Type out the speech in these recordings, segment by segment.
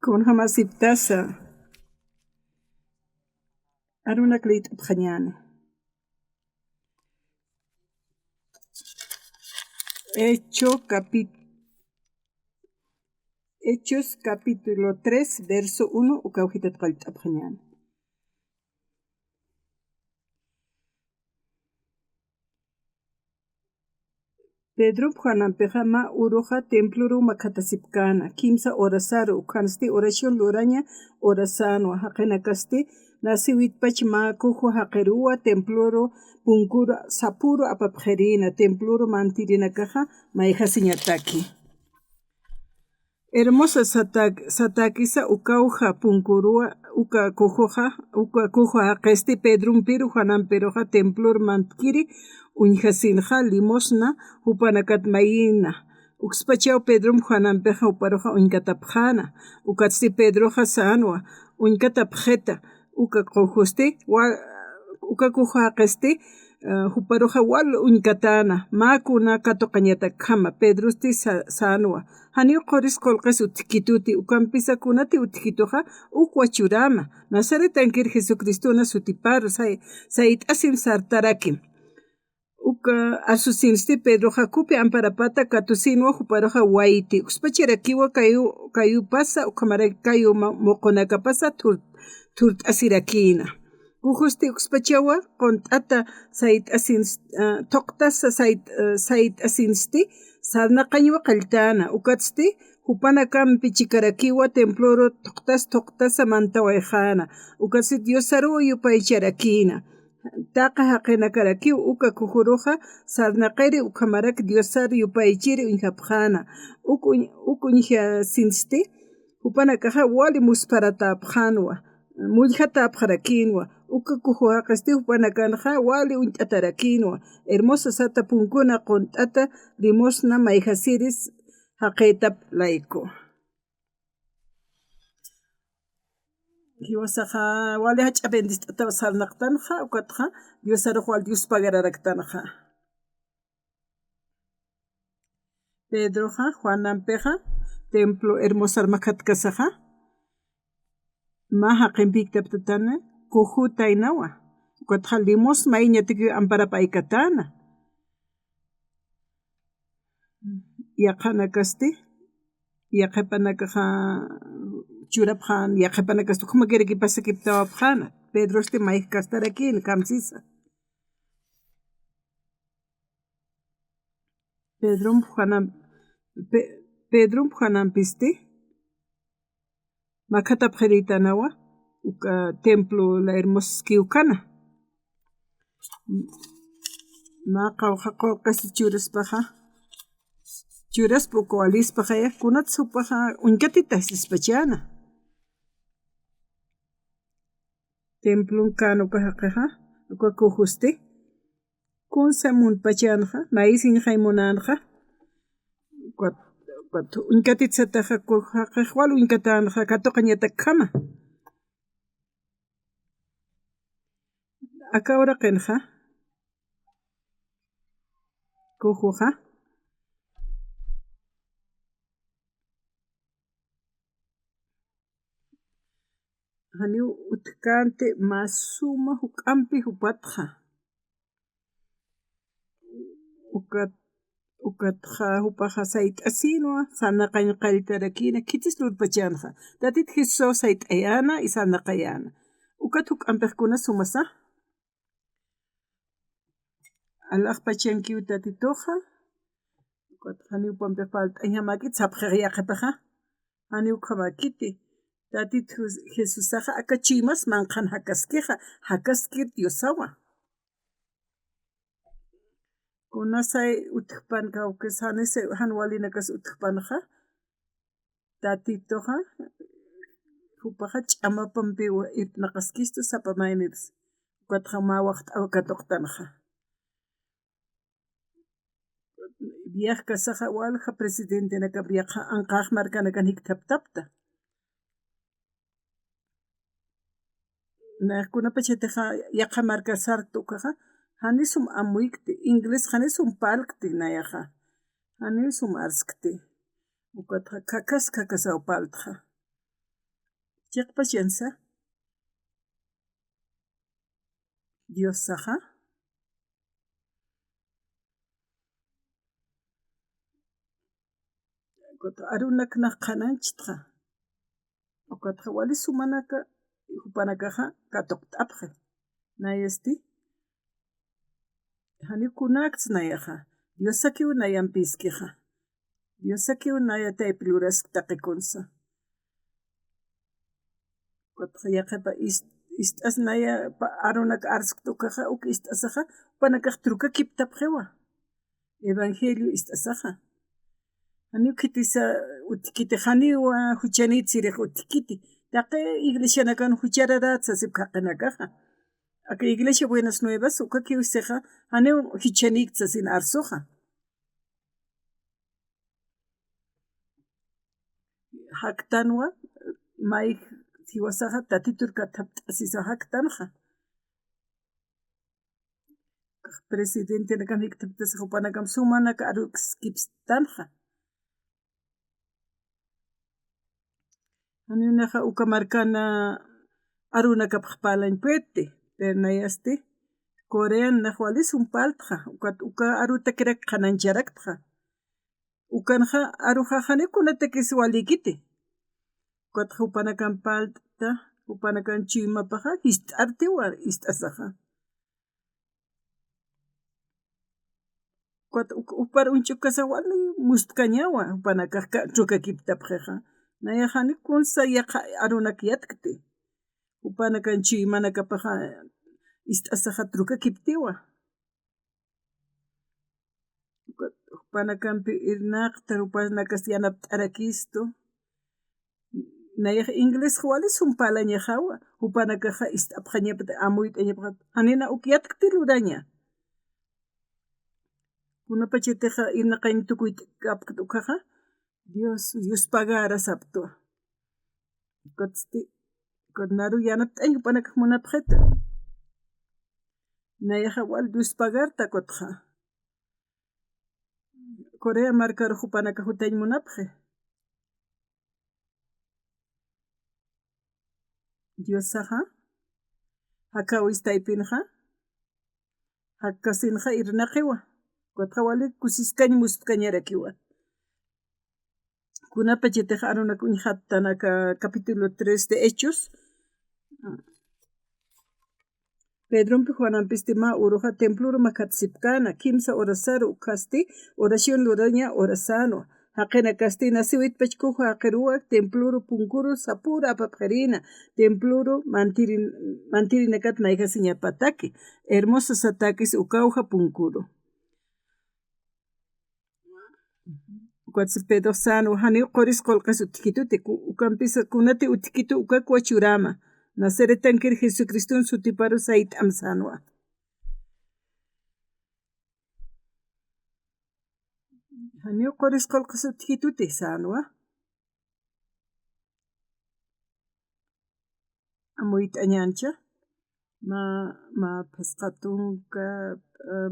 كون هما سبتاسا أرونا كليت بخنيان Hechos capítulo 3 verso 1 ukawhitat qalt abkhanyan Pedro Juanan pejama uroja temploro makatasipkana kimsa orasaro ukansti oración loraña orasano haqenakasti nasiwit pachma kujo haqerua temploro punkuro sapuro apapjerina temploro mantirina caja maija siñataki Hermosa satakisa ukauja punkurua uka kujoja qesti Pedrum piru Juanan peroja templor mantkiri unjasinja limosna upanakat mayina uxpachao Pedrum Juanan peja uparoja unkatapjana ukatsti Pedroja sanwa unkatapjeta uka kujusti uka kujoja qesti huparoja wal unkatana makuna katoqañata kama Pedrosti sanwa Hanio qoris kolqes utkituti ukampisa kunati utkitoja ukwachurama Nazaret ankir Jesucristona sutiparu sayit asim sartarakim uka asusinsti Pedro Jacupi amparapata katusinwa huparoja waiti uspachirakiwa kayu pasa ukamara kayu moqonaka pasa turt asirakina Ujusti uspachawa kontata sayit asins toqtasa sayit asinsti sarnaqañwa qalltana ukatsti hupana kampi chikarakiwa temploro toqtasa mantawayjana ukatsti Diosaru yupaycharakina taqa haqinakarakiw uka kujuruja sarnaqiri ukamarak Diosaru yupaychiri unhapjana ukunja sinsti hupana kaja wali musparatapjanwa muljatapjarakinwa uka kujuja qasti hupana kanja wali unt'atarakinwa hermosa sata punkuna qont'ata limosna mayjasiris haqetap laiko Diosaja wali hach'apentist'ata sarnaqtanja ukatja Diosaruj wal Dios pagararaktaja Pedroja Juananpeja templo hermosa makatkasaja maja qinpiktaptatana kujutaynawa ukatja limos mayñatiki amparapaykatana yaqanakasti yaqapanakaja churapjan yaqapanakasti hukmakiriki pasakiptawapjana Pedrosti mayjkastarakin kamsisa Pedrum Juananpisti makatapjeritanawa uka templo la hermoskiwkana maqawqa qolqasi churaspa uka walispaja kunata supaja unkatita sispachana templo kanu kajaqa uka kujusti kunsa munpachanja maisin jaymunanja unkatitsataja kujaqa wal unkatanja katoqañata kama akawra qinja kujuja Haniw utkante masuma huk'ampi hupatja ukatja hupaja sayt'asinwa sarnaqaña qalltarakina kichis lurpachanja tatit Jesús sayt'ayana y sarnaqayana ukat huk'ampikuna sumasa alaqpachankiw tatitoja ukat haniw pampik palt'ayja maki tzapjaq yaqapaja haniw qhamakiti tatit Jesusaja akachimas manqan hakaskir Diosawa kunasay utkpanqa ukis hanwalinakas utkpanja tatitoja hupaja ch'amapampi naqaskistu sapamayniris ukatja mawaq t'awa katoqtanja viaj kasaja walja presidentenaqa viaja anqaq markanakan hiktaptapta Naqkunapa chaytaja yaqa marka sartukaja hanisum amuyqti inglés hanisum palqti nayaja hanisum arskti ukatja kakaskasaw paltja Chiqpachansa Dios saja kota arunakna qananchitqa okatqa wali sumanaka hupanakaja katoqt'apje nayasti hani kunakts nayaja Dios sakiw nayan piskija Dios sakiw naya taypiluras taqikunsa kotqa yaqapa istas naya arunak arsqtukaja uk istasaja hupanakaq truka kiptapjewa evangelio istasaja hani ukitisa utikiti haniwa huchanitziriq utikiti taqe iglesianakan huchararatsa sipqaqinakaja aka iglesia Buenas Nuevas uka kiwsiqa hani hichanikta sin arsoja haktanwa may hiwasaja tatiturka tapt'asisa haktanja presidente nakam hiktaptas hupanakam sumanaka arukskipstanja Hanunaqa uka markana arunakapaq palanpete pernayasti Corea naqwali sumpaltqa uka aruta kirak qanancharakqa ukanja arujajani kunatakis walikiti ukatqa upanakan palta upanakan chimapaqa hist'artiwa ist'asaqa ukata upar unchukasa wali mustkañawa upanakaqka truka kiptapjeqa nayajani kunsa yaqa arunak yatkti upanakan chimanakapaqa ist'asaqa truka kiptiwa upanakanpi irnaqta upanakas yanap t'arakistu nayaj inglés wali sumpalañajawa upanakaqa ist'apqañapata amuyt'añapaqa hanina uk yatkti ruraña kunapachatiqa irnaqaña tukuyta kapka ukaqa Dios pagara saptua kotsti naru yanapt'aña upanakaq munapqeta nayaja wali Dios pagarta kotqa Corea markaruq upanakaq hutaña munapqe Dios saja hakawis taypinqa hakasinqa irnaqiwa kotqa wali kusisqaña mustkañarakiwa kunapachatiqa arunakuña hatanaka capítulo 3 de Hechos Pedrompi Juanampisti ma uruja temploro makatsipkana kimsa orasaru ukasti oración luraña orasano haqina kasti nasiwit pachkuja haqiruwa temploro punkuru sapura apapjarina temploro mantirinakat naykasiña pataki hermosas atakis ukauja punkuru Pedro sano hani qoris qolqas utikituti ukampisa kunati utikitu ukakwa churama Nazarettankir Jesucristun sutiparu sayt amsanwa hani qoris qolqas utikituti sanwa amuyt'añancha ma pesqatunka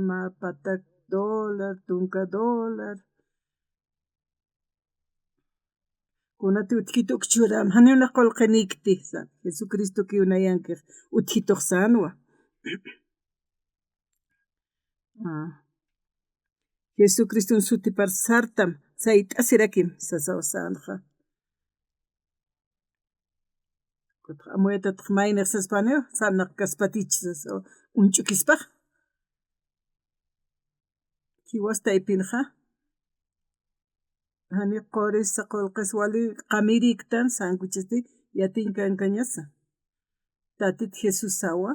ma patak dólar tunka dólar kunati utkitu ukchuram hanuna qolqinikti Jesucristo kiunayanki utkituq sanwa Jesucristo sutipar sartam sayt'asirakim sasawa sanja kutqa amuyatataq mayniq saspaneo sanaq kaspatichis sasawa unch'ukispaq kiwasta ipinqa hani qorisa qolqis wali qamiriktan sankuchisti yatinkankañasa tatit Jesus sawa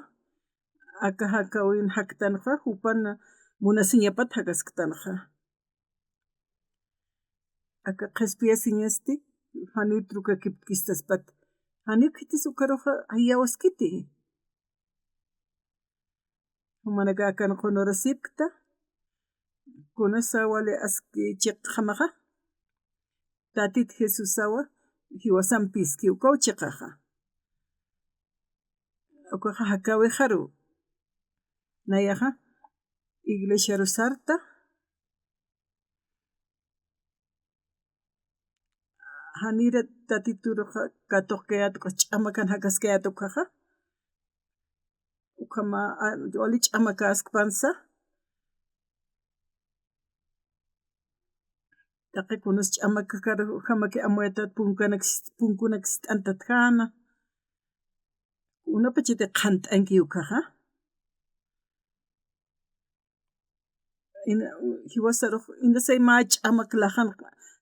aka hakawin haktanqa hupana munasiñapata hakasktanqa aka qhispiyasiñasti hani truka kipkistaspat hani kitis ukaruqa ayawaskiti humanaka akan qonorasipkta kunasa wali aski chiqqamaqa tatit Jesus sawa hiwasanpis kiwkaw chiqaqa ukaqa hakawi haru nayaqa iglesia Rosarta hanira tatituruqa katuqkayatu ch'amakan hakaskayatuqaqa ukama oli ch'amakaskpansa taqikunus ch'amakakaru hamaki amuetat punkunax t'antatjana unapachiti qhant'anki ukaqa hiwasaruq inasay ma ch'amaklajan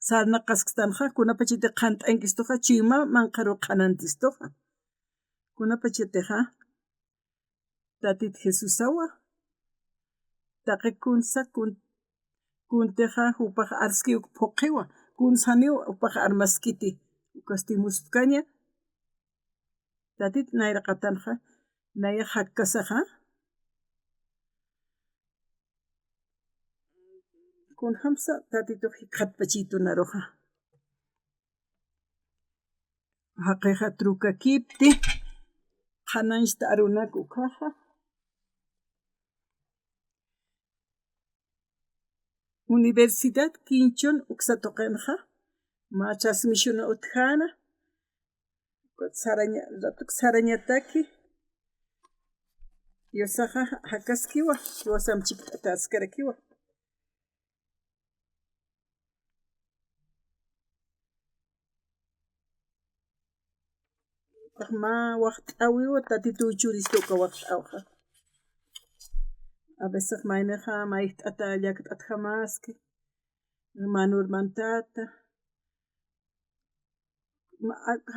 sarna qaskastanja kunapachiti qhant'ankistuqa chima manqaru qhanantistuqa kunapachitiqa tatit Jesusawa taqi kunsa kunteqa upaq arski phuqiwa kunsaniw upaq armaskiti ukastimuskaña tatit nayra qatanja naya hakkasaqa kun hamsa tatituq qhatpachitunaruqa haqiqa truka kipti qhananchta arunaku kaqa Universidad Kinchon uksatoqenqa machasmishuna utjana sarañataki Diosaqa hakaskiwa Diosamchik ataskarakiwa ma waqt'awiwa tatitu churistuqa waqt'awqa a veces maynaqa mayt'ata llakat'ata hamaski manurmantata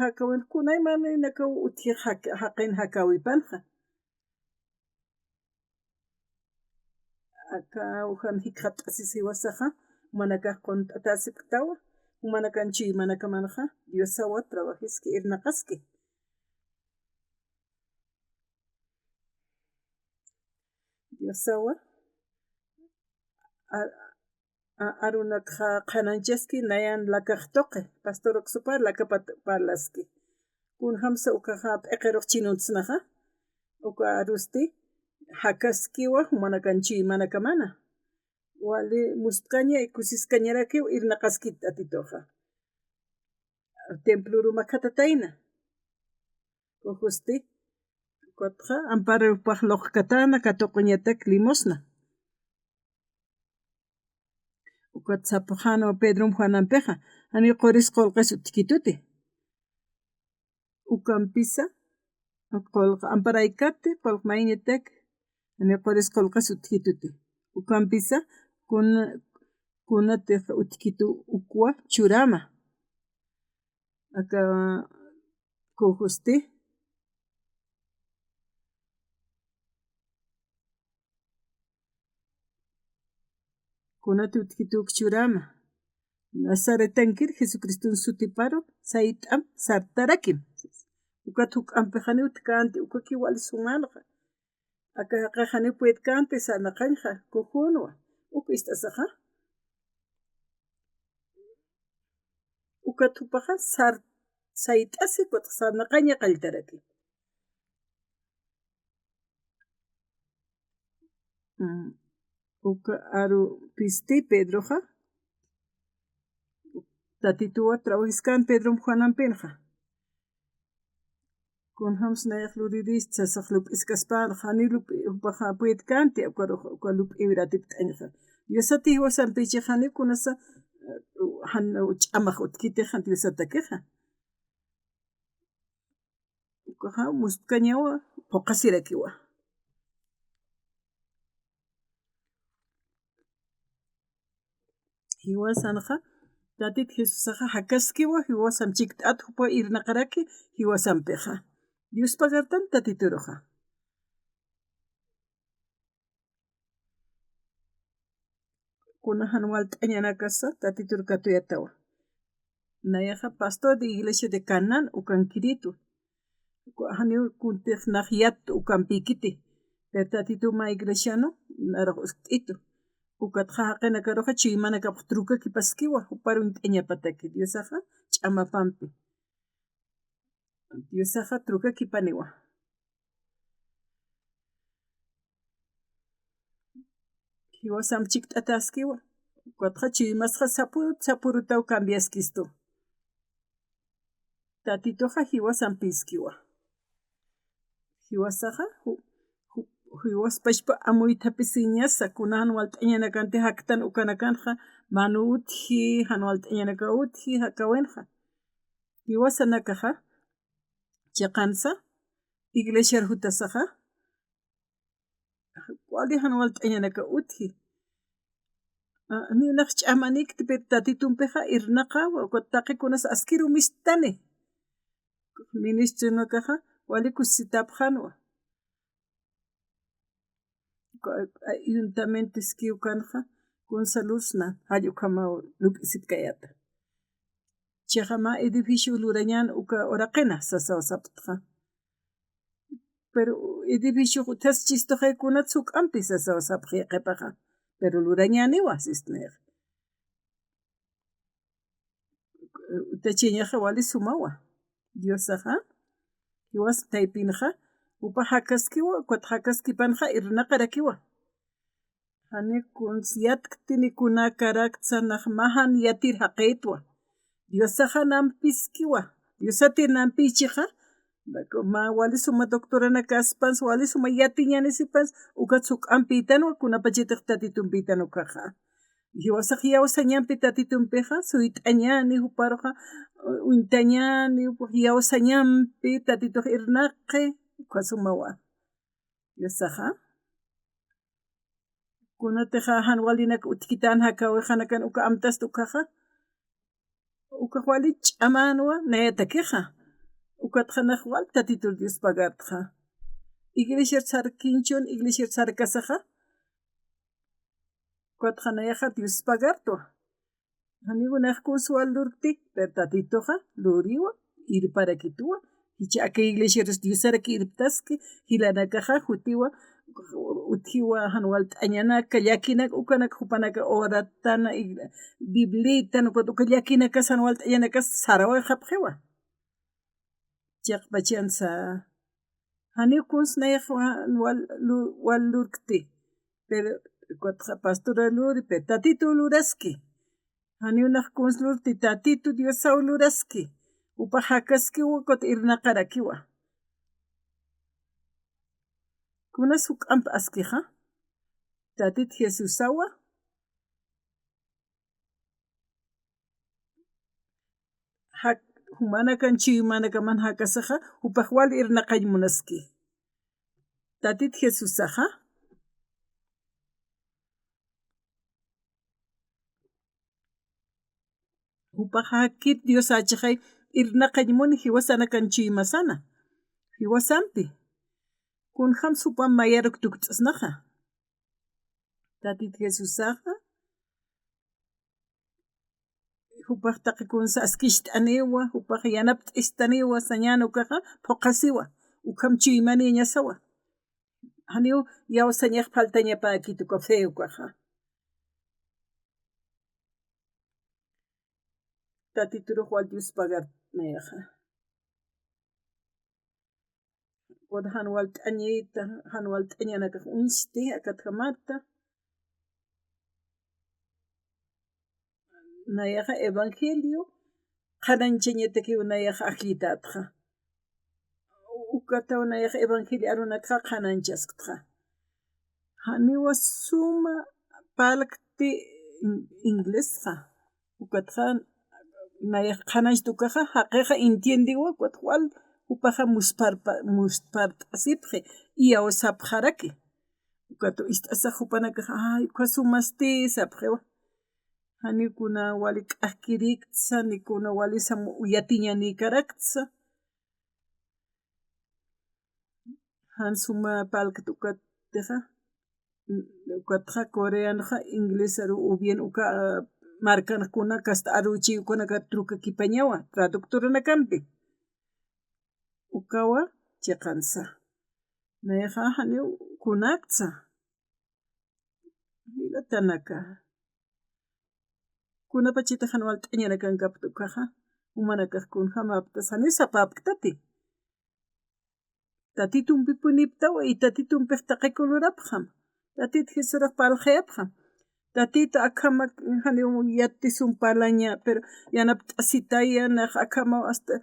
hakawin kunay manaynaqa uthiq haqin hakawipanqa aka uhan hiqat'asis hiwasaqa manakaq qunt'atasiptawa manakanchi manakamanqa Diosawa trabajiski irnaqaski Diosawa arunakqa qhananchaski nayan lakaqtoqi pastor uksupar lakapat parlaski kun hamsa ukaqa p'iqiruq chinuntisnaqa uka arusti hakaskiwa manakanchi manakamana wali musqaña kusisqañarakiw irnaqaski tatituqa templuru maqatatayna ujusti Kotqa Amparupaq Loqkatana katuquñataq limosna ukat sapujano Pedro Juananpiqa ani quris qolqas utkituti ukanpisa qolqa Amparaykati qolqa mayñataq ani quris qolqas utkituti ukanpisa kunatiq utkitu ukwa churama aka kujusti kunati utkituk churama Nazaretankir Jesucristun sutiparo sayt'am sartarakim ukat huk'anpiqani utkanti ukaki wali sumalqa aka haqaqani puetkanti sanaqanqa kujunwa uk ist'asaqa ukat hupaqa sayt'asi kutaq sanaqaña qalltaraki uka aru pisti Pedroqa tatituwa trabajiskan Pedro Juananpinqa kun hams nayaq luriris chasaq lup'isqaspanqa hani upaqa puetkanti uka lup'iwiratipi t'añqa Diosata hiwasanpichaqani kunasa ch'amaq utkitiqa Diosatakiqa ukaqa musqañawa puqasirakiwa hiwasanqa tatit Jesusaqa hakaskiwa hiwasanchik t'ata hupa irnaqaraki hiwasanpiqa Diospa kartan tatituruqa kunahan walt'añanakasa tatitur katuyatawa nayaqa pastor de iglesia de Canaan ukan Quiritu hani kuntiq naqyat ukan pikiti pero tatituma iglesiano naraq t'ito ukatqa haqina karuqa chiymana kapaq trukaki paskiwa huparun t'añapataki Diosaqa ch'amapampi Diosaqa trukaki paniwa hiwasanchik t'ataskiwa ukatqa chiymasqa sapurutaw cambiaskistu tatitoja hiwasan piskiwa hiwasaja hiwaspashpa amuytapis siñasa kunan walt'añanakanti haktan ukanakanja manu utji han walt'añanaka utji hakawenja hiwasanakaja chaqansa iglesia hutasaja wali han walt'añanaka utji ninaq ch'amanikti pero tatitunpiqa irnaqa taqikunas askiru mistani ministro nakaja wali kusitapjanwa ayuntamiento iskiw kanja Gonzalusna hallukama lup'isitkayata chaqama edificio lurañan uka oraqena sasawasaptqa pero edificio utas chistoqaykuna tsuk'anpi sasawasapqa yaqaypaqa pero lurañaniwa sisneq utachayñaqa wali sumawa Diosaqa hiwas taypinaqa upa hakaskiwa ukwata hakaskipanja irnaqa rakiwa hani kunsiyatk'tini kunakarakcha naq mahan yatir haqaytwa Diosaqa nampiskiwa Diosatir nampichiqa ma wali suma doctorana kaspans wali suma yatiñanisipans uka tsuk'anpitanwa kunapachitaq tatitunpitanu kaqa hiwasaq yawsañanpi tatitunpiqa suyt'añani huparqa uyntañani yawsañanpi tatituq irnaqi uka sumawa Diosaqa kunatiqa han walinaka utkitan hakawijanakan uka amtasta ukaqa ukaq wali ch'amanwa nayatakiqa ukataqa naq wali tatitur Dios pagartqa iglesia sarkinchun iglesia sarkasaqa ukataqa nayaqa Dios pagartwa haniwa naq consual lurkti pero tatituqa luriwa irparakituwa hich'aka iglesia Diosaraki irptaski hilanakaqa jutiwa utjiwa han walt'añanaka llakinaka ukanaka hupanaka oratana biblita uka llakinaka han walt'añanaka saraway hapqiwa chaqpa chansa haniwa kunsnayaq wal lurkti pero ukataqa pastora luri pero tatitu luraski haniwa naq kuns lurti tatitu Diosaw luraski upa hakaskiwa kutin irnaqa rakiwa kuna suk'anpi askiqa tatita Jesusawa humanakan chiwmanaka mana hakasaqa upaq wali irnaqay munaski tatita Jesusaqa upaq hakit Dios achaqay irnaqaymuni hiwasanakan chiwmasana hiwasanpi kunjam supan mayaruk tuktz'asnaqa tatita Jesusaqa upaq taqa kunsa askisht'aniwa upaq yanap t'istaniwa sañana ukaqa phuqasiwa ukham chiwmani ñasawa haniwa yawsañaq faltañapakit uka feo kaqa tatituruq wal Dios pagar nayaqa wan han walt'añiyta han walt'añanakaq winchti akata Marta nayaqa evangelio qananchañataki nayaqa aqllitatqa ukatawa nayaqa evangelio arunatqa qananchaskatqa haniwa suma palqti inglesqa ukataqa nayaqa qananchta ukaqa haqiqa entiendiwa ukataq wal upaqa muspart'asipqi y yawsapqaraki ukatu ist'asaq upanaka ay ukha sumasti sapqiwa hani kuna wali k'ajkirikcha nikuna wali yatiñanikarakcha han suma palqta ukatiqa ukataqa coreanoqa inglés o bien uka markanakuna kasta aruchiykunaka trukakipañawa traductorana kanpi ukawa chaqansa nayaqa haniwa kunakcha hilatanaka kunapachita han walt'añanakankaputa ukaqa umanakaqkuna hamaptas hani sapapktati tatitunpipuniptawa y tatitunpiq taqakulurapqam tatita Jesuraq palqayapqam tatita akama haniwa yati sumpalaña pero yanap t'asitaya naq akama hasta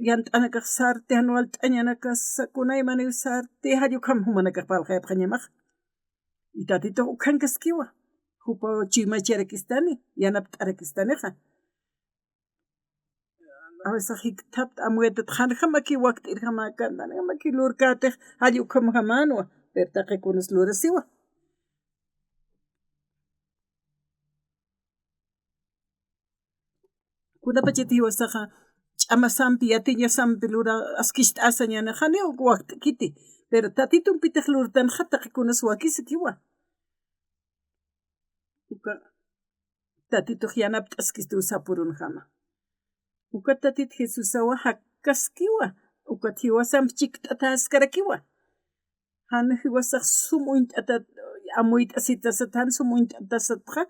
yant'anakaq sartejan walt'añanaka sakunayman sarte hallukam humanakaq palqayapqañamaq y tatito ukan kaskiwa hupa chimacharakistani yanapt'arakistaniqa a veces hiktapta amuetat hanjamaki waqt'irjama kandanamaki lurkatiq hallukam hamanwa pero taqikunas lurasiwa kunapachiti hiwasaqa ch'amasampi yatiñasampi lura askishta asañana hani waqti kiti pero tatitun pitaq lurtanqa taqikunas wakisa kiwa tatituq yanapta askishta usapurunjama uka tatita Jesusawa hakaskiwa uka hiwasampi chikt'ata askarakiwa hani hiwasaq sumuy t'ata amuy t'asitasata hani sumuy t'atasatqa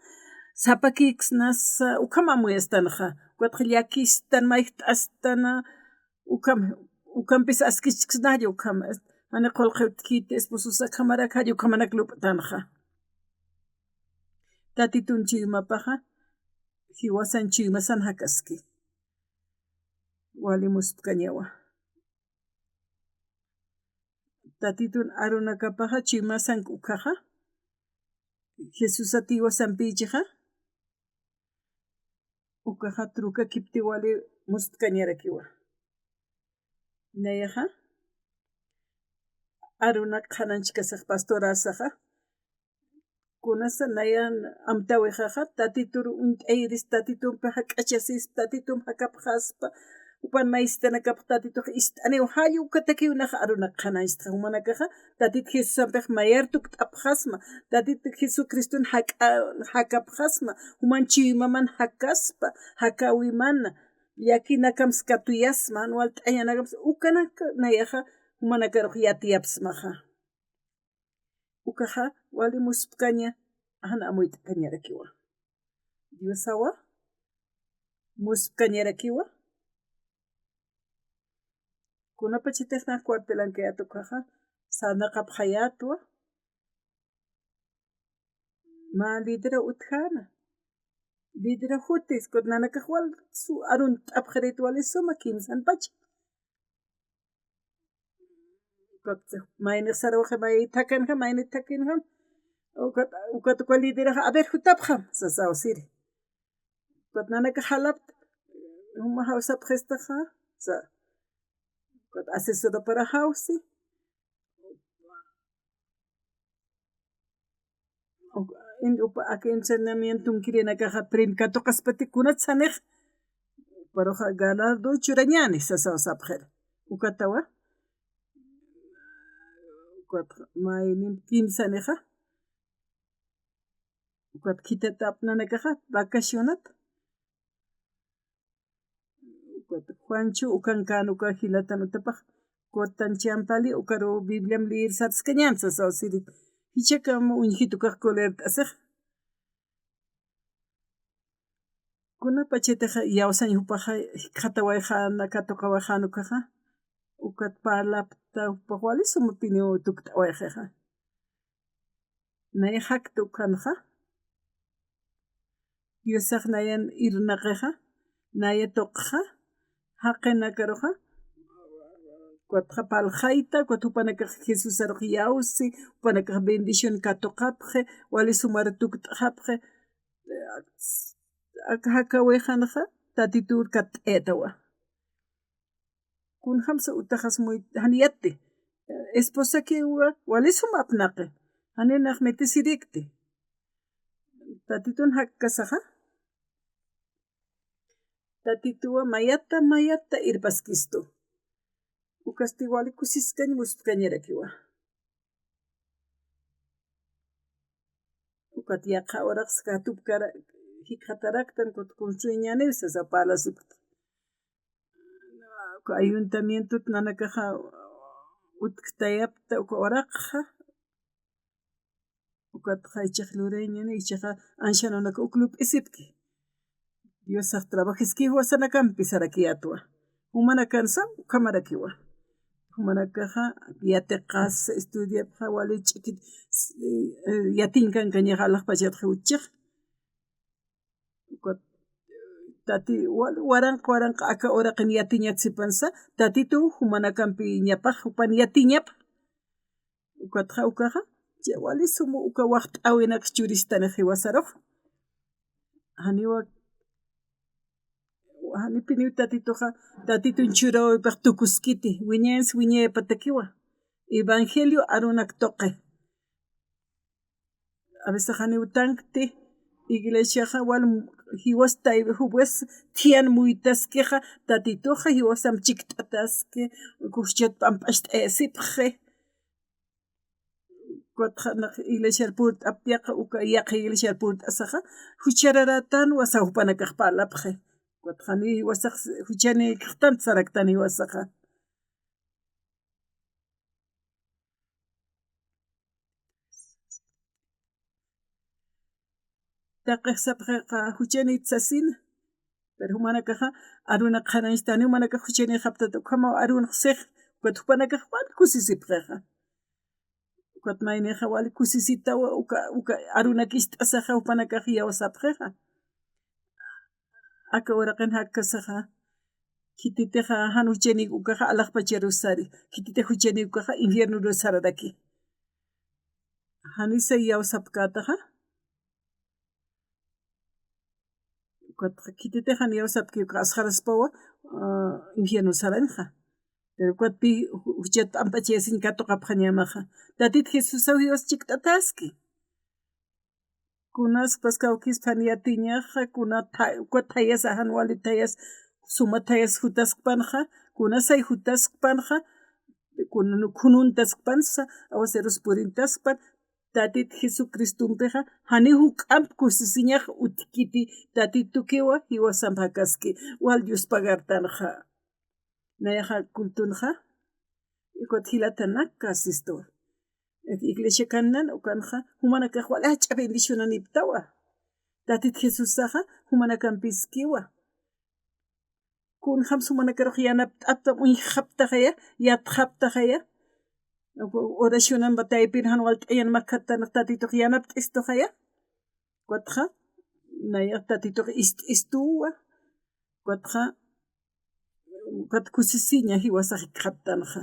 sapakiknasa ukama amuyastanaqa ukataq llakistan mayq t'astana ukampis askichiknalla ukama hani qullqiwta esposusa qamaraka hallukamanak lup'tanaqa tatitun chiymapaqa hiwasan chiymasan hakaski walimuspaka ñawa tatitun arunakapaqa chiymasan ukaqa Jesusa tiwasanpichiqa ukaqa truka kipti wali muspakañarakiwa nayaqa aruna qananchik kasaq pastorasaqa kunasa nayan amtawiqaqa tatitur unt'ayris tatitunpi hak'achasis tatitun hakapqaspa upan maystana kapaq tatituqa ist'aniwa hallukatakiwnaqa aruna qananchikta humanakaqa tatita Jesusanpiq mayartuk t'apqasma tatita Jesucristun hakapqasma human chiymaman hakaspa hakawimana yakinakamas katuyasma hani walt'añanakamas ukanaka nayaqa humanakaruq yatiyapsmaqa ukaqa walimuspakaña hana amuyta kañarakiwa Diosawa muspakañarakiwa kunapachitiqna cuartelankayatukaqqa sanaqap hayatwa ma lidera utjana lidera hutis kunanakaq wal su arun t'apqarit wali suma kimsan pacha mayniq sarawaq may thakanqa mayni thakinqa ukatuqa lideraqa a ver jutapqa sasawa siri ukata nanaka halapta uma hawsapaq estaqa sa ukata asesora para hawsi upa aki entrenamiento kirinakaqa primkatu qaspati kunata saniq paruqa ganado churañani sasawa sapaqheri ukatawa ukata maynin kimsa niqa ukata kitata apnanakaqa vacacionata ukata Juancho ukankanuka hilatanutapaq kotanchampali ukaru Bibliam leer satiscañan sasawa siri hichaka uñijitu kaq colerta asiq kunapachitiqa yawsañukpaqa qhatawayjana katuqawayjanukaqa ukat parlapta upaq wali sumapini tukta awayqiqa naya hakta ukanaqa Diosaq nayan irnaqiqa naya tuqqa haqinakaruqa ukataqa paljayta ukata upanakaq Jesusaruq yawsi upanakaq bendición katuqapqi wali sumara tukt'aqapqi hakawayjanaqa tatitur kat'etawa kun hamsa utaqas muy hani yatti esposa kiwa wali suma apnaqi hani naqmiti sirikti tatitun hakasaqa tatituwa mayata irpaskistu ukasti wali kusisqaña muspakañarakiwa ukata yaqa uraqsi katupkara hikqataraktan kutin construiñani sasa palasipta ayuntamiento nanakaqa utk'tayapta uka uraqqa ukata qaychaq lureñani ichaqa anshanunaka uklu p'isipki Diosaq trabajiski wasanakanpi sarakiyatwa humana kansa ukamarakiwa humanakaqa yatiqqas estudiapqa wali ch'ikit yatinkanka ña halaq pachataq uchiq tati waran aka ora qin yatiñatsipansa tatitu humanakampi ñapaq hupan yatiñap ukatqa ukaqa wali sumu uka waqt awinak churistana hiwasaroq haniwa hanipiniw tatitun churawipaq tukuskiti wiñens wiñay patakiwa evangelio arunak toqe a veces haniw tankti iglesiaqa wal hiwasta hubes tiyan muytaskeqa tatituqa hiwasam chikt'ataske kuxchat p'amp'axt'esipqe kutqanaq iglesia purt apyaqa uka yaqa iglesia purt asaqa huchararatan wasa upanakaq palapqe kutqani wasaq huchani kaqtan saraktani wasaqa taqaq sapqaqa huchani tsasina pero humanakaqa aruna qhanashtani humanakaqa huchani haptata ukama aruna seq kutpanakaq wal kusisipqeqa Kutmayniqa wali kusisitawa uka aruna k'ist'asaqa upanakaq yawasapqeqa aka waraqan hakkasaqa kititiqa hanuchani ukaqa alaqpacha rusari kititiqa huchani ukaqa infierno rusararaki hanisay yawasapkataqa kititiqa yawasapki asqaraspawa infierno saranqa pero kuatpi huchat p'amp'achiyasin katuqapqa ñamaqa tatita Jesusaw hiwaschiktatasqa kunaspas kawkispan yatiñaqa kuat thayasa hanwali thayas suma thayas hutasqpanqa kunasay hutasqpanqa kununtasqpansa awaceros purintasqpan tatita Jesucristunpiqa hani huk'ampi kusisiñaq utkiti tatitukiwa hiwasanpa kaski wal Dios pagartanqa nayaqa kultunqa ikut hilatanaka asisto iglesia kanan ukanqa humanakaq wala hach'a bendicionaniptawa tatita Jesusaqa humanakampiskiwa kunqam sumanakaruq yanapt'apta uñiqhaptaqaya yatqaptaqaya oracionanpa taypiri hanwal t'ayanman khatanaq tatituqa yanapt'istuqaya kuatqa naya tatituqa ist'uwa kuatqa kusisiña hiwasaq qhaptanqa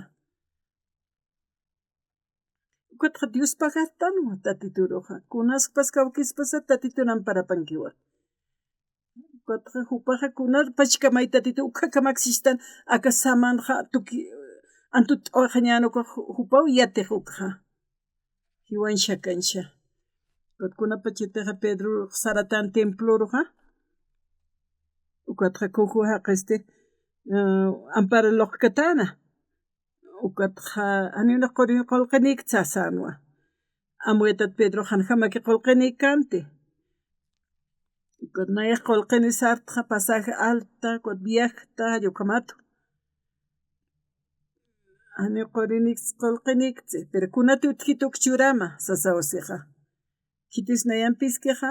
kuatqa Dios pagartanwa tatituruqa kunaspas kawkispasa tatitunan parapankiwa kuatqa hupaqa kunarpachka may tatitu ukhaka maksishtan aka samanqa tuki antu t'uwaqa ñanukuq hupaw yatiq ukqa hiwansha kansha kutkunapa chaytaqa Pedro Saratan temploruqa ukatqa kuju haqa Amparo Loqkatana ukatqa hanina qolqanik chasanwa amuetat Pedro hanhamaki qolqani kanti nayaq qolqani sartqa pasaje alta kut viajta llukamatu hani qorinik qolqinikchi pero kunati utkita ukchurama sasawasiqa kitis nayanpiskiqa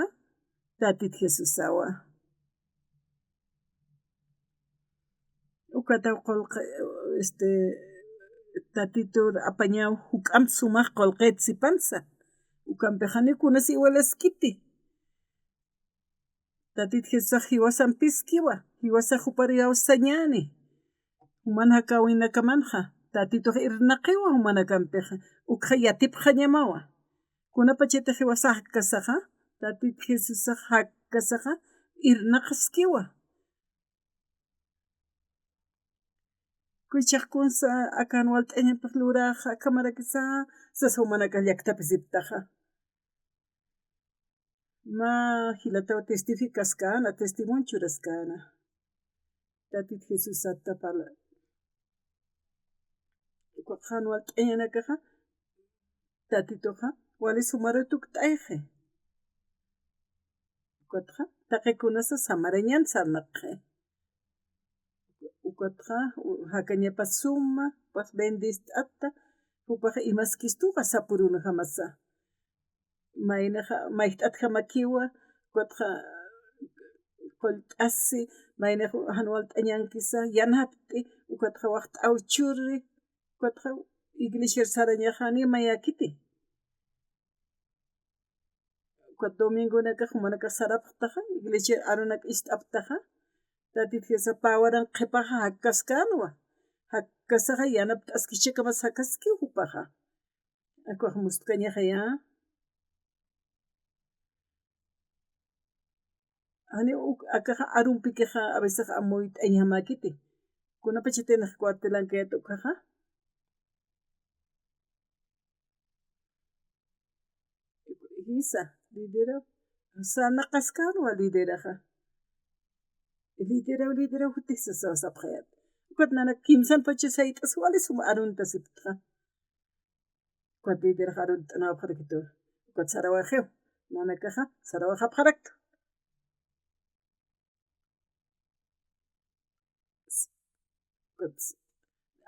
tatita Jesusawa ukata tatito apañaw huk'am sumaq qolqet sipansa ukanpiqani kunas iwalaskiti tatita Jesusaqa hiwasanpiskiwa hiwasaq hupari yawsañani humana kawinakamanqa tatituqa irnaqiwa humanakampiqa ukqa yatipqa ñamawa kunapa chayta hiwasaq kasaqa tatita Jesusaqa hakkasaqa irnaqaskiwa kuchaq kunsa aka hanwal t'añanpaq luraq akamaraqsa sasa humanakaq llaqtapi siptaqa ma hilatawa testificaskana testimonio churaskana tatita Jesusata hanwal t'añanakaqa tatituqa wali sumarutuk t'ayqi ukatqa taqikunasa samarañan sarnaqi ukatqa hakañapas suma pas bendist'ata upaqa imaskistuqa sapuruna hamasa maynaqa mayt'ata hamakiwa ukatqa qollq'asi maynaqa hanwal t'añankisa yanapt'i ukatqa waqta awchuri ukatqa iglesia sarañaqa nima yakiti ukat domingonaka humanaka sarapqtaqa iglesia aruna k'ist'aptaqa tatit pawaran qhipaqa hakkaskanwa hakkasaqa yanapta askichikamas hakaski upaqa akuq musqañaqa ya ani akaqa arunpikiqa a veces amuy t'añamakiti kunapacha tinaq cuartilankayta uqaqa hisa lideraw sana qaskanwa lideraqa lideraw hutik sasawsapqayat ukot nana kimsan pacha sayt'as wali suma arunta siptqa ukot lideraqa arunta t'anawapqarakitu ukot sarawaqiw nanakaqa sarawaqapqaraktu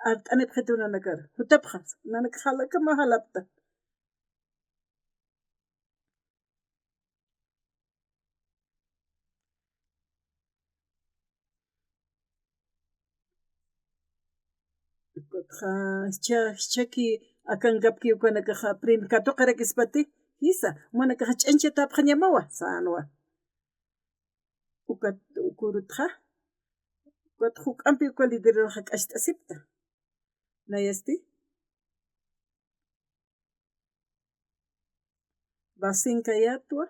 art'anipqitu nanakar hutapqa nanaka halakama halapta chaki akankapki ukanakaqa katuqarakispati hisa manakaqa ch'anchitapqa ñamawa sanuwa ukat ukurutqa ukat huk'anpi uka lideraqa k'axt'asipta nayasti basinkayatwa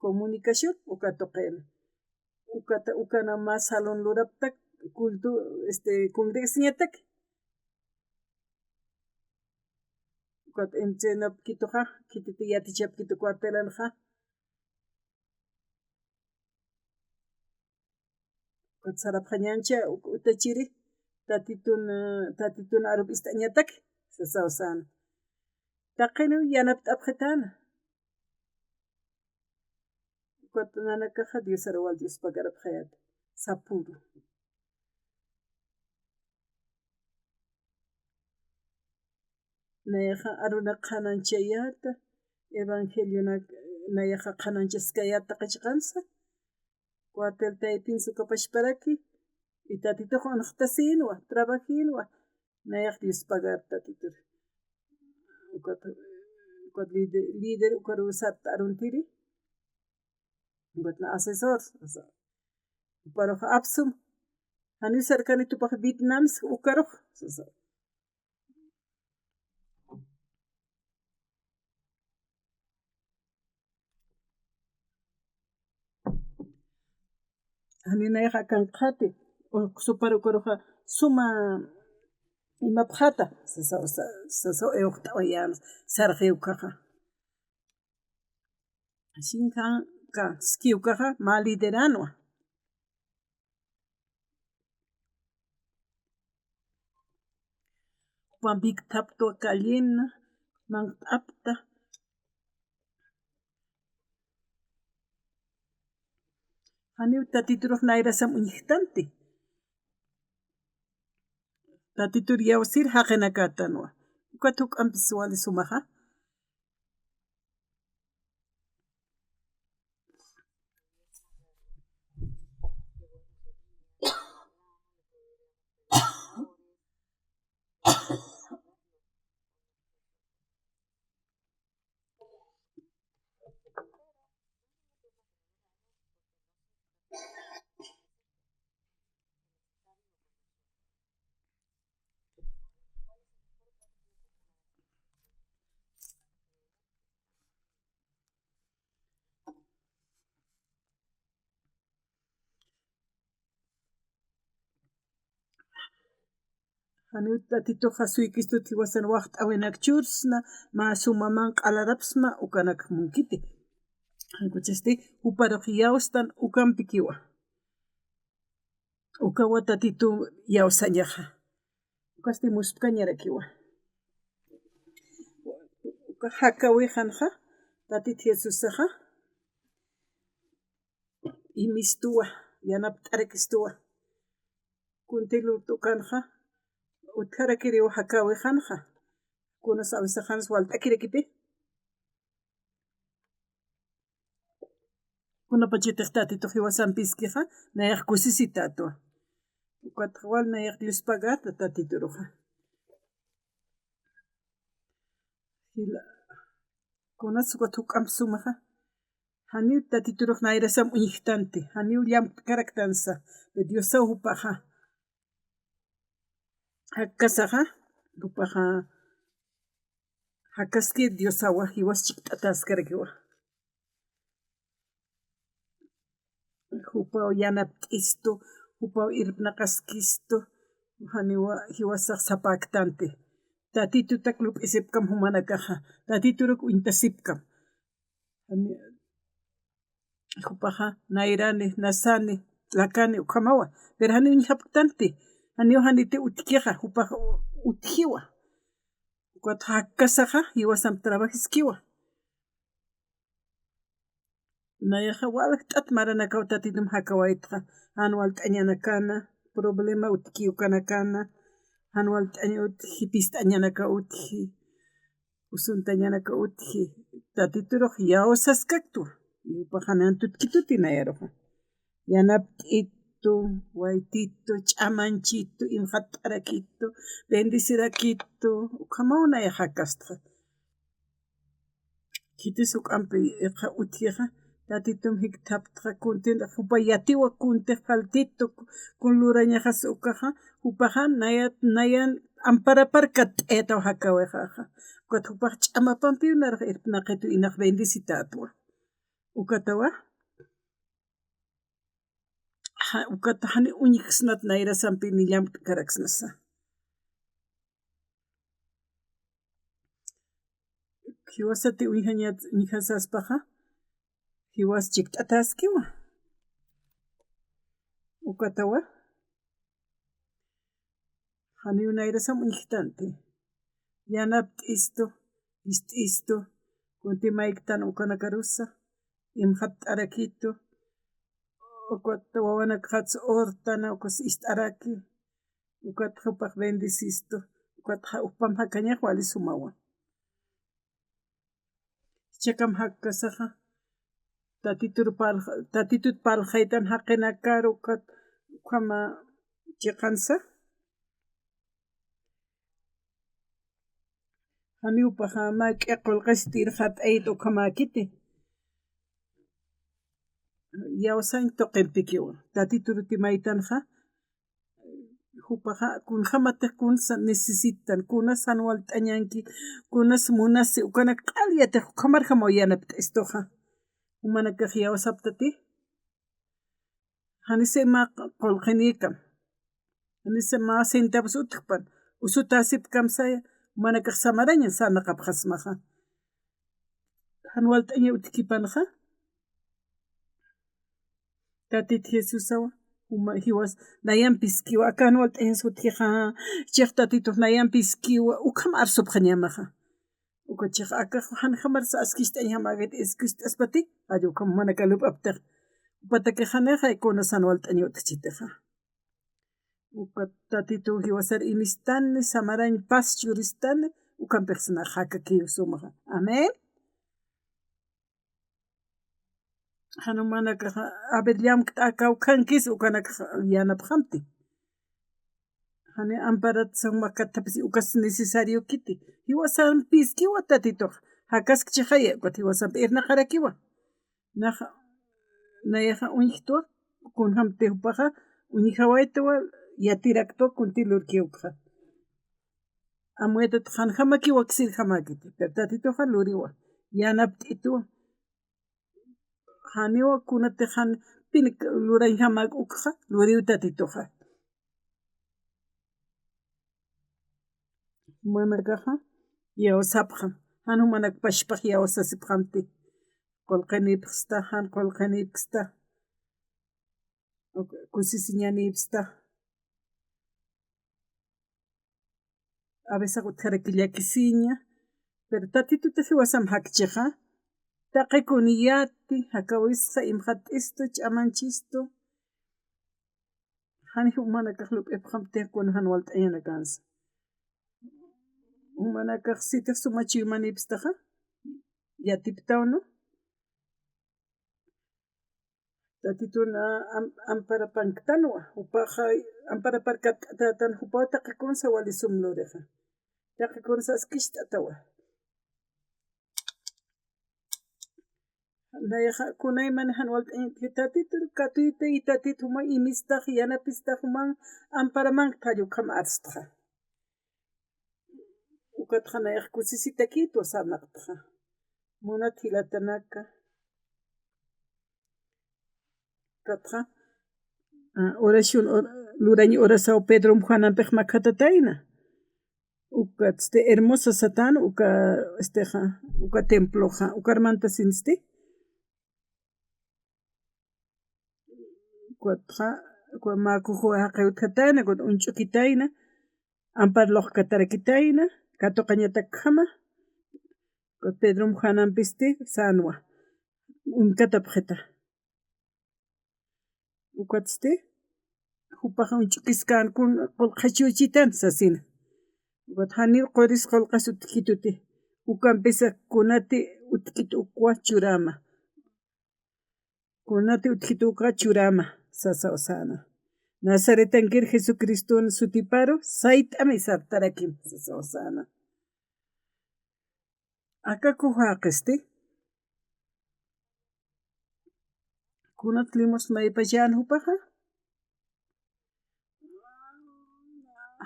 comunicación ukatuqena ukata ukana mas salón luraptak congresñatak ukat entrenapkituqa kitita yatichapkitu cuartelanaqa ukat sarapqa ñancha utachiri tatituna arup ist'añatak sasawsana taqina yanapta apqitana ukat nanakaqa Dios sarawal Dios pagarapqayata sapuru nayaqa aruna qhananchayata evangelio nayaqa qhananchaskayata qachqansa cuartel taytin sukapashparaki y tatituqa unaqtasinwa trabajinwa nayaq Dios pagar tatitur ukat líder ukar usarta aruntiri ukatna asesor uparuq apsum hanisarkani tupaq Vietnamis ukaruq haninayqa kanqati supar ukaruqa suma imapqata sasaw ewaqta t'awayanas sarqi ukaqa shinqanqa siki ukaqa mal lideranwa Juan Victor Callena Mant'apta haniw tatituruq Nayra Samuñijtanti tatitur yawsir haqinakatanwa ukat huk'anpis wali sumaqa haniw tatituqa suyk'istuti wasana waqta t'awinaka chursna ma sumaman q'alarapsma ukanakaq munkiti hankuchasti uparuq yawstan ukanpi kiwa ukawa tatitu yawsañaqa ukasti musqañara kiwa uka hakawiqanqa tatita Jesusaqa imistuwa yanapta t'arakistuwa kuntilu tukanqa utqarakiriwa hakawiqanqa kunas a veces hanas walt'akirakipi kunapachitiq tatituq hiwasan piskiqa nayaq kusisita atuwa ukataq wali nayaq Dios pagarta tatituruqa kunas ukat huk'anpi sumaqa Haniu tatituruq nayrasam uñiktante. Haniu llamp karaktansa. Diosa upaja. Hakasaja. Upaja. Hakaski diosawa hiwas chiqt'atas karkiwa. Hupao yanap t'istu. Hupao irpnaqaskistu. Haniwa hiwasaq sapaktante. Tatituta club isipkam humanakaja. Tatituruk uintasipkam. Hupaja nairani nasani lakani ukamawa. Pero hani uñihaptante. Haniwa hanite utkiqa hupaja utkiwa. Ukat hakasaja hiwasam trabajiskiwa. Nayaja walak t'at maranakaw tatitum hakawaitqa. Anual t'añanakana. Problema utkiw kanakana. Anual t'aña utki pist'añanaka utki. Usuntañanaka utki. Tatituruq yawsaskaktu. Yupajanan tutkituti nayaruqa. Yanapt'itu, waytitu, ch'amanchitu, imhat'arakitu, bendicirakitu, ukamaw naya hakasqa. Kitis uk'ampi utkiqa. Tatitum hiktaptqa kuntin hupay yatiwa kuntiq haltitu kun lurañajas ukaja hupaja nayan amparaparka t'etaw hakawiqaqa. Ukat hupaq ch'amapampi naraq irpnaqitu inaq bendicitatwa. Ukatawa ukata hani uñiqsnat nayrasampi nillamp karaksnasa. Hiwasati uñihasaspaja hiwas chiqt'ataskiwa. Ukatawa hani nayrasam uñiqtante. Yanap t'istu, ist'istu, kuntimayktan ukanakarusa, imhat'arakitu, ukata wawanaka hatz hortana, ukas ist'araki, ukata hupaq bendicistu, ukata upam hakañaq wali sumawan. Chakam hakasaqa tatitut paljaytan haqinakaru ukama chiqansa. Hani upaja mak'i qolqastir hat'ayta ukamakiti. Yawsan toqinpikiwan. Tatituruti maytanja. Hupaja kunjamatiq kunsa necesitan. Kunas anual t'añanki. Kunas munasi ukanak q'aliyatiq ukamarqamaw yanap t'istuqa. Humanakaq yawsaptati. Hanise ma qolqinikam. Hanise ma centavos utkpan. Usuta asipkamsaya. Manakaq samaraña sana qapqasmaqa. Anual t'aña utkipanja. Tatit Jesusawa. Hiwas nayanpis kiwa aka anual t'aña sutkiqa. Chiq tatituq nayanpis kiwa ukam arsupqa ñamaqa. Ukachiq aka hanjamarsa askisht'aña hamagayta iskishtaspati. Ayukam manaka lup'aptiq. Upataki haniqa ikunas anual t'aña utkichitiqa. Upat tatitu hiwasari imistani samaraña paz churistani ukampiqsina haka kiwa sumaqa. Amén. Hanumanaka a ver llamk'ta kawqankis ukanaka yanapqamti. Hani amparatsan makatapis ukas necesario kiti. Hiwasanpis kiwa tatituq. Hakaska chaqaya ukata hiwasanpi irnaqarakiwa. Nayaqa uñiqtuwa kunhampi upaqa uñiqawaytawa yatiraktuwa kuntilurkiwqa. Amuetataq hanjamaki wakisir hamakiti. Pero tatituqa luriwa. Yanapt'ituwa. Haniwa kunatiq pini luray hamak ukqa luriw tatituqa. Manakaqa yawsapqam. Hanumanak pashpaq yawsasipqamti. Qolqanipaqsta qolqanipaqsta. Kusisiñanipaqsta. A veces utqariki llakisiña. Pero tatituta hiwasam hakchiqa. Taqay kuniyati hakawisqa imhat'istu ch'amanchistu. Hani humanakaq lup'ipaqamti kuna hanual t'añana kansa. Humanakaq sitiq sumachiwmanipistaqa yatiptawnu. Tatituna amparapantanuwa. Upaqa amparaparka t'atatan hupaw taqikunsa wali sumluriqa. Taqikunsa askisht'atawa. Naya kunay man hanwal tatitur katuyta itatit huma imistaq yanapistaq man amparaman tallu kam arstqa ukatqa nayaq kusisita kitwa sanaqtqa munat hilatanaka katqa oración luraña oración Pedro Juananpej makatatayna uka hermosa satana uka temploja ukarmanta sinste Kuatqa makujo haqewtqatayna kuta unch'ukitayna amparloq katarakitayna katuqañataq kama Pedro Juananpisti sanwa unkata pqita ukatste hupaqa unch'ukiskan qolqachuchitan sasina hani qoris qolqas utkituti ukampisa kunati utkit ukwa churama kunati utkit ukwa churama sasa usana Nazaretanquir Jesucristo sutiparo sayt'ami sartarakim sasa usana akakuq haqiste kunat limos maypallan hupaqa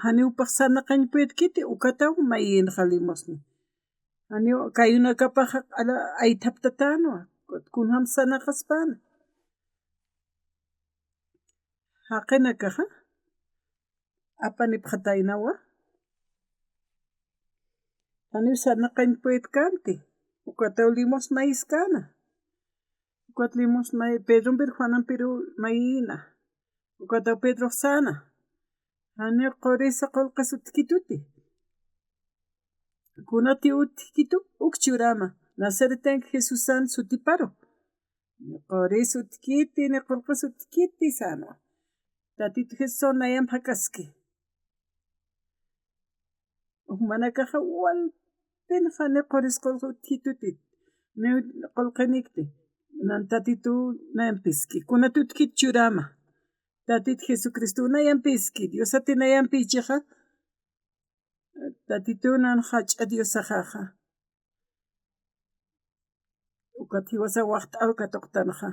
hani upaq sanaqañpuyat ukataw mayinqa limosni hani kayunakapaq aythaptatanwa kunham sanaqaspana haqina kaqa apani pqataynawa hani sanaqañpuyat kanti ukataw limos mayiskana ukat limos may Pedro Juananpiru mayina ukataw Pedro sana hani qorisa qolqas utkituti kunati utkitu ukchurama Nazaretanqa Jesusan sutiparo qoris utkiti ni qolqas utkiti sanwa tatito Jesus nayan hakaski manakaqa walpin hani qoris qolqa utkituti ni qolqinikti nan tatito nayan piski kunati utkit churama tatito Jesucristo nayan piski Dios atinayanpichqa tatitunan hach'a Dios qaqa ukati wasa waqt'aw katuqtanaqa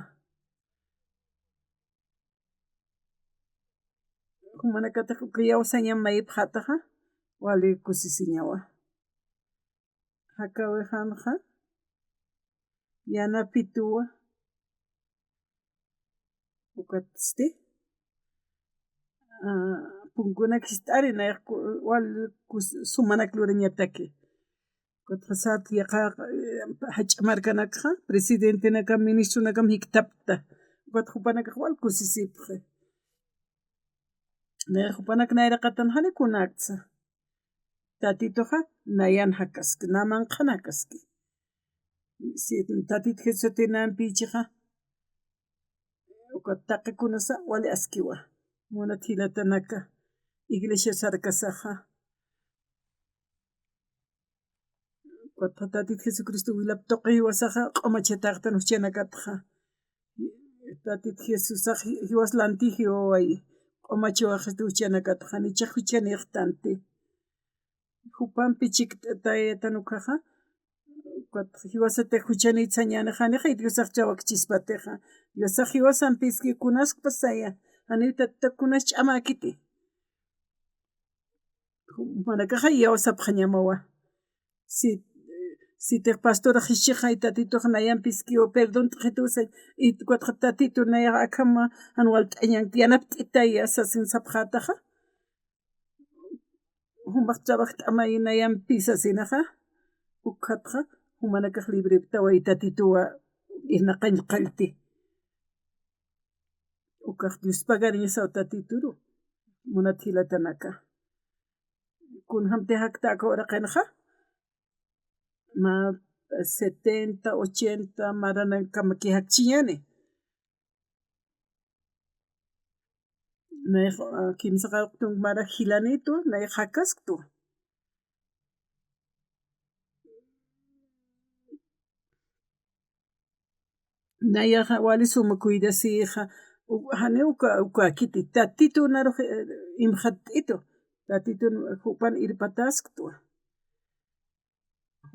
manakataq uka yawsaña maypi hataqa wali kusisiñawa hakawijanqa yanapituwa ukatiste punkunakish ari nayaq wali sumanakilurañataki kutqa sartiyaqa hach'amarkanakaqa presidentenaka ministronaka hiktapta ukatqa hupanaka wali kusisipqa nayaq hupanaka nayraqatan hani kunaqtza tatitoqa nayan hakaski namanqana kaski tatito Jesus atinanpichqa uka taqikunasa wali askiwa munat hilatanaka iglesia sarkasaqa ukatqa tatito Jesucristo wilap tukuy wasaqa q'umachataqtan huchanakatqa tatito Jesusaq hiwas lantigui waway q'umachiwaqta huchanakatqa nichaq huchaniqtanti hupanpi chiqt'ata nuqaqa ukatqa hiwasata huchanitzañanaqaniqa Diosaq chawakchispatiqa Diosaq hiwasan piskikunaspa saya hani tatitakunash ch'amakiti manakaqa yawsapaq ñamawa sitiq pastora qhishchiqa tatitoqa nayan piskiwa perdón qhitusan y kuatqa tatito nayaq akhama hanwal t'añan yanap t'itaya sasinasapaq hataqa humaq trabaj t'amay nayanpi sasinaqa ukhatqa humanakaq libre taway tatituwa hinaqañqalti ukaq Dios pagariñasaw tatituru munat hilatanaka kunhamti haqtaka uraqinaqa ma 70, 80 maranankamaki haqchiñani nayaq kimsa qarqtun mara hilanitu nayaq haqasktu nayaq wali sumak cuidasiqa hani ukakiti tatito naruq imqa t'ito tatito hupan irpatasktu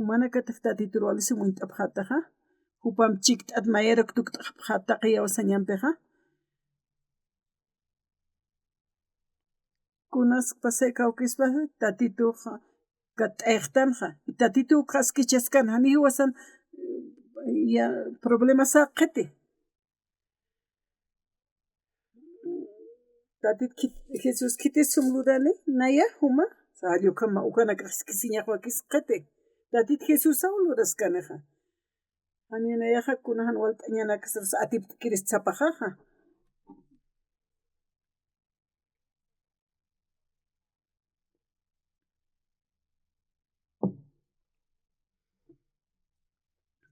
manakataq tatito wali sumun t'apaq hataqa upam chikt at mayerok tuk taqiya wasañanpiqa kunas pasay kawkispa tatituqa kat'ayqtanja y tatitu q'askichaskan hani wasan ya problema sa qheti tatit Jesus kitis sumlurani naya huma salió kama ukana q'askisiñaq wakis qheti tatit Jesus awluraskaniqa hani nayaqa kunahan walt'añana kasrus atip kiris tsapaqaqa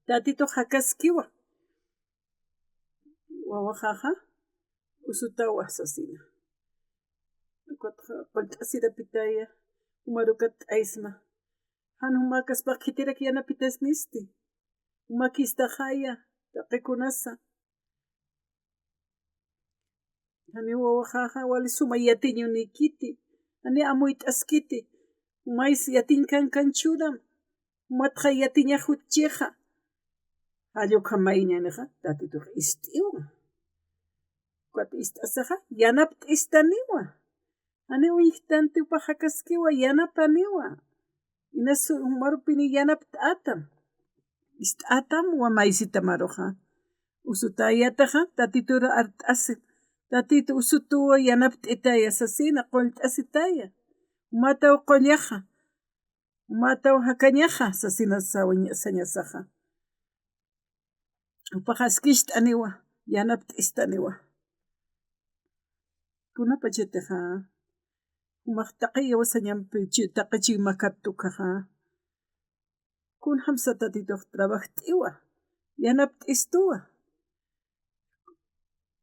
tatito hakaskiwa wawajaja usutawa sasina qolt'asira pitaya umarukat t'aysma han humakaspa qhitirak yanapitas nisti umakistaqaya taqikunasa hani wawajaja wali suma yatiñunikiti hani amuy t'askiti umays yatinkan kanchuram umatqa yatiña hutchiqa alluqa mayñaniqa tatituqa ist'iwan kuati ist'asaqa yanap t'istaniwa hani ullqtantipa hakaskiwa yanapaniwa inasu umarupini yanap t'atam ist'atam wamaysita maruqa usutayataqa tatitura art'asi tatitu usutuwa yanap t'itaya sasina qollt'asitaya umataw qollaqa umataw hakañaqa sasina sañasaqa upaqaskisht'aniwa yanap t'istaniwa kunapa chaytiqa umaq taqiya wasañanpi taqichiy makat tukaqa kun hamsa tatituqa trabaj t'uwa yanap t'istua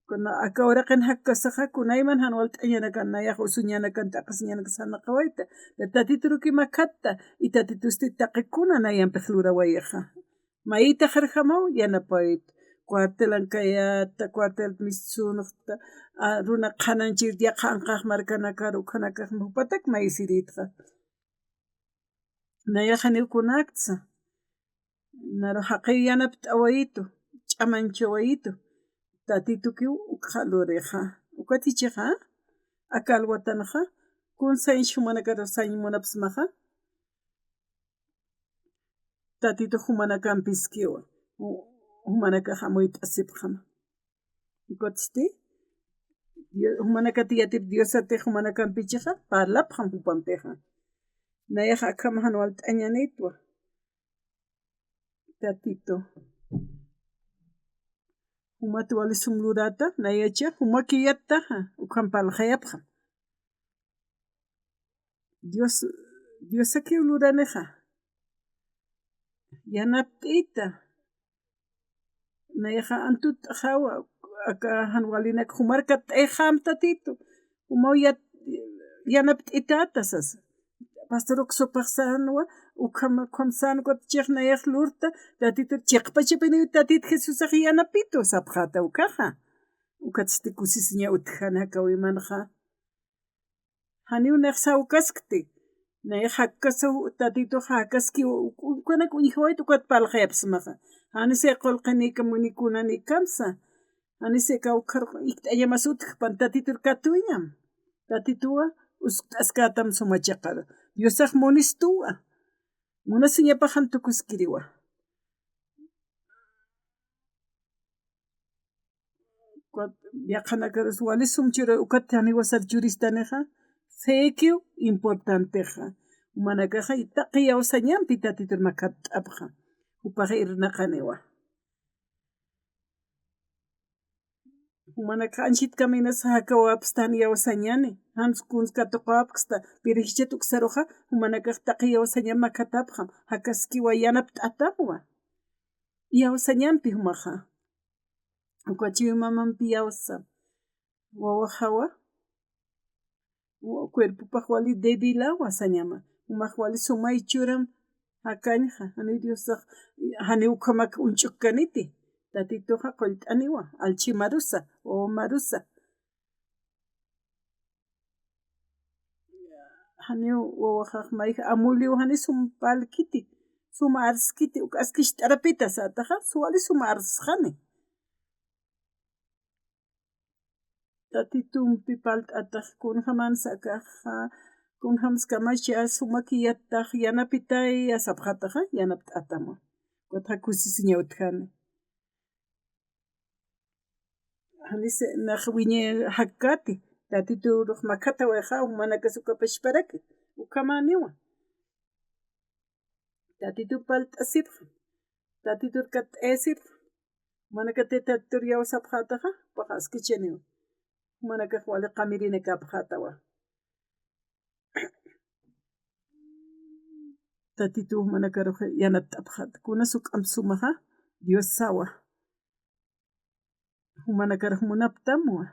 kuna akawraqin hakasaqa kunayman han walt'añana kan nayaq usuñana kan t'aqasiñana sana qhawayta tatitu ruki makatta y tatitusti taqikuna nayanpiq lurawayaqa mayita qarqamaw yanapayta cuartel ankayata cuartel misunaqta runa qhananchik yaqa ankaq markanakar ukhanakaq patak maysiritqa nayaqa niwkunaqtza naru haqi yanap t'awayitu ch'aman chawayitu tatitukiw ukqa luriqa ukatichiqa akalwatanaqa kun sayinch humanakar sayin munapsmaqa tatitu humanakampiskiwa humanakaq amuy t'asipqama ukatisti humanakati yatip diosatiq humanakampichiqa parlapqan hupanpiqa nayaqa akhama han walt'añanitwa tatito humata wali sumlurata nayacha humaki yattaqa ukhan parlaqayapqan Dios akiw luraniqa yanapt'ita nayaqa antuta hawa aka han walinaka humarka t'ayqam tatitu umaw yanap t'itata sasa pastoruk supaq sanwa ukham sanwa chiq nayaq lurta tatitu chiqpachapini tatita Jesusaq yanapitu sapqata ukaqa ukatisti kusisiña utkana hakawimanaqa hani unaq sawkaskti nayaq hakasaw tatituqa hakaskiwa ukhanaka uñiqwayta ukhata parlaqayapsmaqa hanisay qullqini munikunani kamsa hanisay kawqarqa ikt'allamas utkpan tatitur katuñam tatituwa t'askatam sumachaqar Diosaq munistuwa munasiñapaqan tukuskiriwa yaqanakarus wali sumchura ukata hani wasar churistaniqa fekiw importanteqa manakaqa taqiya wasañanpi tatitur makata t'apqa upaq irnaqaniwa manaka anchit caminasa hakawapas tania wasañani hans kunska tuqapaqsta pero hichata uksaruqa manaka taqiya wasañan makatapqa hakaskiwa yanap t'atamwa yawasañanpi humaqa ukachiw mamanpi yawsa wawa hawa cuerpopaq wali débilawa sañama umaq wali sumay churan hakañqa hani Diosaq hani ukhamaka unch'uq kaniti tatituqa qullt'aniwa alchi marusa wawa marusa hani wawaqaq mayqa amuliw hani sumpalkiti sumarskiti ukaskish t'arapita sataja suali sumarsjani. Tatitumpi palt'ataq kunhaman sakaja kunhamskamacha sumakiyataq yanapitay asapjataja yanapt'atamun kutqa kusisiñawtjani. Hanise naj wiñe hakkati tatituroj makata weja humana kasukapashparaki ukamaniwan. Tatitur palt'asirqa tatitur kat'esirqa manakati tatitur yawsapjataja paqaskichaniwan manakaq wali qamirina kapqatawa. Tatitu manakaruj yanapt'apjata kuna suk'am sumaja Dios sawa humanakaraj munaptamuwa.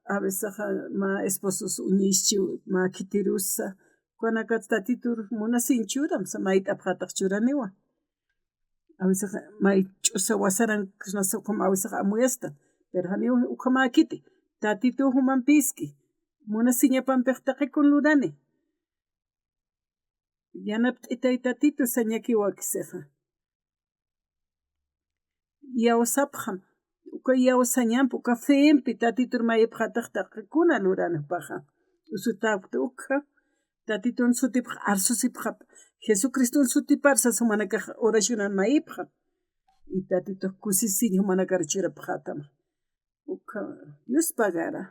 A veces ma esposos uñishchi ma kitirusa kunaqa tatitur munasinchuram mayt'apjataq churaniwan. A veces may ch'usa wasaran a veces amuyastan pero haniwan ukhamakiti tatitu human piski munasiñapampiqtaqa kunlurani. Yanapt'itay tatitu sañakiwakisiqa. Yawsapqam uka yawsañanpi uka feempi tatitur mayapqataq taqikuna luranapaqqa. Usutapti ukha tatitun sutipaq arsusipqa Jesucristun sutiparsas humanakaq oracionan mayipqa. Y tatitu kusisiña humanakar churapaqatama. Ukha Dios pagara.